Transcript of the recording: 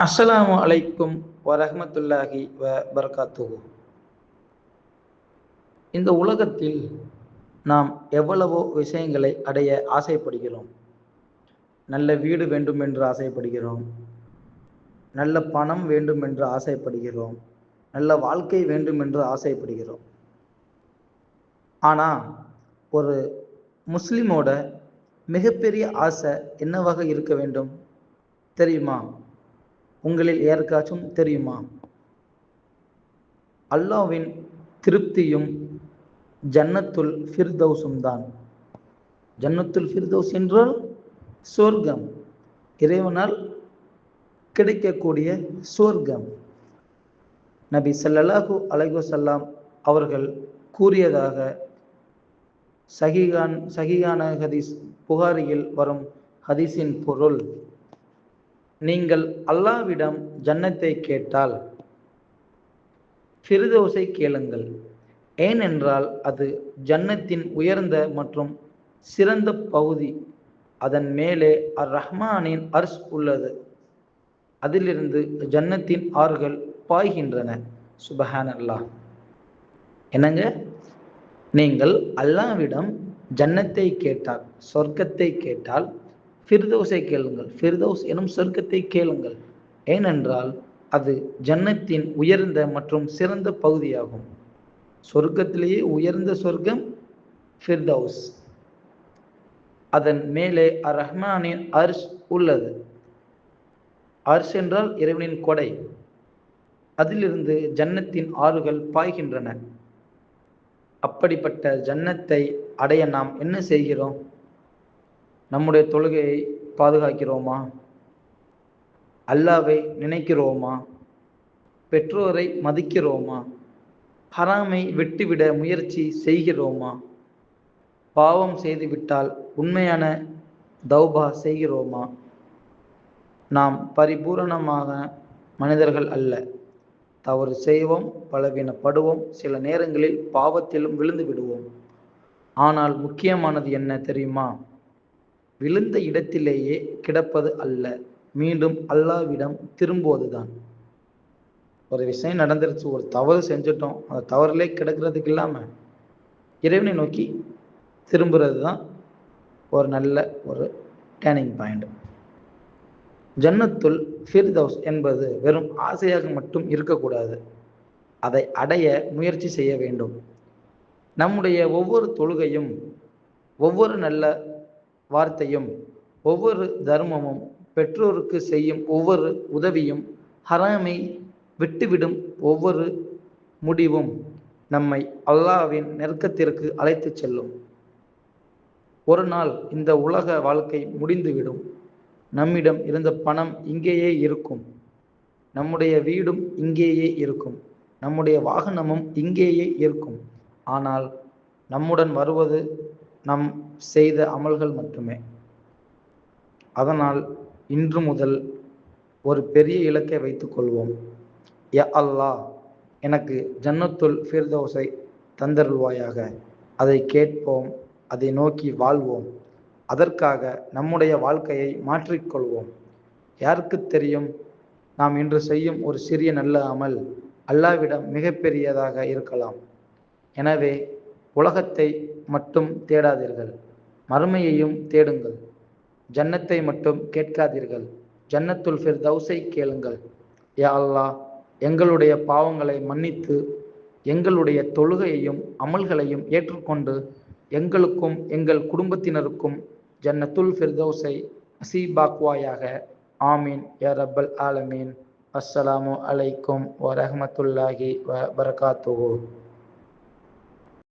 அஸ்ஸலாமு அலைக்கும் வரஹ்மத்துல்லாஹி வபரகாத்துஹு. இந்த உலகத்தில் நாம் எவ்வளவோ விஷயங்களை அடைய ஆசைப்படுகிறோம். நல்ல வீடு வேண்டும் என்று ஆசைப்படுகிறோம், நல்ல பணம் வேண்டும் என்று ஆசைப்படுகிறோம், நல்ல வாழ்க்கை வேண்டும் என்று ஆசைப்படுகிறோம். ஆனால் ஒரு முஸ்லிமோட மிகப்பெரிய ஆசை என்னவாக இருக்க வேண்டும் தெரியுமா? உங்களில் யாருக்காச்சும் தெரியுமா? அல்லாஹ்வின் திருப்தியும் ஜன்னத்துல் ஃபிர்தௌஸும் தான். ஜன்னத்துல் ஃபிர்தௌஸ் என்றால் சொர்க்கம், இறைவனால் கிடைக்கக்கூடிய சொர்க்கம். நபி ஸல்லல்லாஹு அலைஹி வஸல்லம் அவர்கள் கூறியதாக சஹீஹான ஹதீஸ், புகாரியில் வரும் ஹதீஸின் பொருள், நீங்கள் அல்லாஹ்விடம் ஜன்னத்தை கேட்டால் ஃபிர்தௌஸை கேளுங்கள். ஏனென்றால் அது ஜன்னத்தின் உயர்ந்த மற்றும் சிறந்த பகுதி. அதன் மேலே அர் ரஹ்மானின் அர்ஷ் உள்ளது. அதிலிருந்து ஜன்னத்தின் ஆறுகள் பாய்கின்றன. சுபஹானல்லாஹ். என்னங்க, நீங்கள் அல்லாஹ்விடம் ஜன்னத்தை கேட்டால், சொர்க்கத்தை கேட்டால் ஃபிர்தௌஸை கேளுங்கள். ஃபிர்தௌஸ் எனும் சொர்க்கத்தை கேளுங்கள். ஏனென்றால் அது ஜன்னத்தின் உயர்ந்த மற்றும் சிறந்த பகுதியாகும். சொர்க்கத்திலேயே உயர்ந்த சொர்க்கம் ஃபிர்தௌஸ். அதன் மேலே அர் ரஹ்மானின் அர்ஷ் உள்ளது. அர்ஷ் என்றால் இறைவனின் கொடை. அதிலிருந்து ஜன்னத்தின் ஆறுகள் பாய்கின்றன. அப்படிப்பட்ட ஜன்னத்தை அடைய நாம் என்ன செய்கிறோம்? நம்முடைய தொழுகையை பாதுகாக்கிறோமா? அல்லாஹ்வை நினைக்கிறோமா? பெற்றோரை மதிக்கிறோமா? ஹராமை விட்டுவிட முயற்சி செய்கிறோமா? பாவம் செய்துவிட்டால் உண்மையான தௌபா செய்கிறோமா? நாம் பரிபூரணமான மனிதர்கள் அல்ல. தவறு செய்வோம், பலவீனப்படுவோம், சில நேரங்களில் பாவத்திலும் விழுந்து விடுவோம். ஆனால் முக்கியமானது என்ன தெரியுமா? விழுந்த இடத்திலேயே கிடப்பது அல்ல, மீண்டும் அல்லாஹ்விடம் திரும்புவதுதான். ஒரு விஷயம் நடந்துருச்சு, ஒரு தவறு செஞ்சுட்டோம், அந்த தவறிலே கிடக்கிறதுக்கு இல்லாமல் இறைவனை நோக்கி திரும்புறது தான் ஒரு நல்ல ஒரு டேர்னிங் பாயிண்ட். ஜன்னத்துல் ஃபிர்தௌஸ் என்பது வெறும் ஆசையாக மட்டும் இருக்கக்கூடாது, அதை அடைய முயற்சி செய்ய வேண்டும். நம்முடைய ஒவ்வொரு தொழுகையும், ஒவ்வொரு நல்ல வார்த்தையும், ஒவ்வொரு தர்மமும், பெற்றோருக்கு செய்யும் ஒவ்வொரு உதவியும், ஹராமை விட்டுவிடும் ஒவ்வொரு முடிவும் நம்மை அல்லாஹ்வின் நெருக்கத்திற்கு அழைத்து செல்லும். ஒரு நாள் இந்த உலக வாழ்க்கை முடிந்துவிடும். நம்மிடம் இருந்த பணம் இங்கேயே இருக்கும், நம்முடைய வீடும் இங்கேயே இருக்கும், நம்முடைய வாகனமும் இங்கேயே இருக்கும். ஆனால் நம்முடன் வருவது நம் செய்த அமல்கள் மட்டுமே. அதனால் இன்று முதல் ஒரு பெரிய இலக்கை வைத்துக் கொள்வோம். யா அல்லாஹ், எனக்கு ஜன்னத்துல் ஃபிர்தௌஸை தந்தருள்வாயாக. அதை கேட்போம், அதை நோக்கி வாழ்வோம். அதற்காக நம்முடைய வாழ்க்கையை மாற்றிக்கொள்வோம். யாருக்கு தெரியும், நாம் இன்று செய்யும் ஒரு சிறிய நல்ல அமல் அல்லாஹ்விடம் மிகப்பெரியதாக இருக்கலாம். எனவே உலகத்தை மட்டும் தேடாதீர்கள், மறுமையையும் தேடுங்கள். ஜன்னத்தை மட்டும் கேட்காதீர்கள், ஜன்னத்துல் ஃபிர்தௌஸை கேளுங்கள். யா அல்லாஹ், எங்களுடைய பாவங்களை மன்னித்து எங்களுடைய தொழுகையையும் அமல்களையும் ஏற்றுக்கொண்டு எங்களுக்கும் எங்கள் குடும்பத்தினருக்கும் ஜன்னத்துல் ஃபிர்தௌஸை நசீபாக்குவாயாக. ஆமீன் யா ரப்பல் ஆலமீன். அஸ்ஸலாமு அலைக்கும் வரஹ்மத்துல்லாஹி வபரகாத்துஹு.